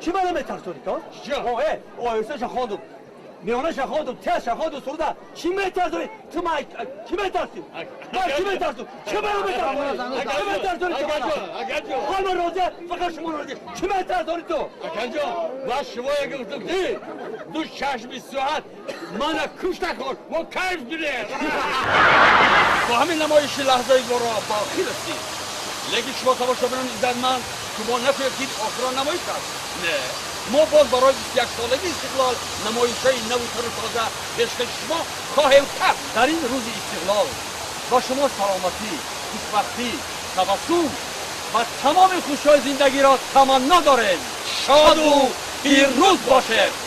چی منو میترسونی تو؟ آیسه شخاندم میانه شخاندم ته شخاندم سروده چی میترسونی؟ تو ما چی میترسی؟ من چی میترسون؟ چی منو میترسونی؟ چی میترسونی تو منو؟ حال من راضیه فقط شما راضیه چی میترسونی تو؟ اکن جان و شما اگه گفتم دی دو چشم ساعت من کش نکن و کیف گیره با همین نمایش لحظه گورا باقی رسید لیکن شما تماشا برون ایزد من شما نفهمید آخران نمایش است نه ما باز برای 21 سالگی استقلال نمایش‌های نو و تازه پیشکش شما خواهیم کرد در این روز استقلال با شما سلامتی خوشبختی تبسم و تمام خوشی‌های زندگی را تمنا داریم شاد و پیروز باشید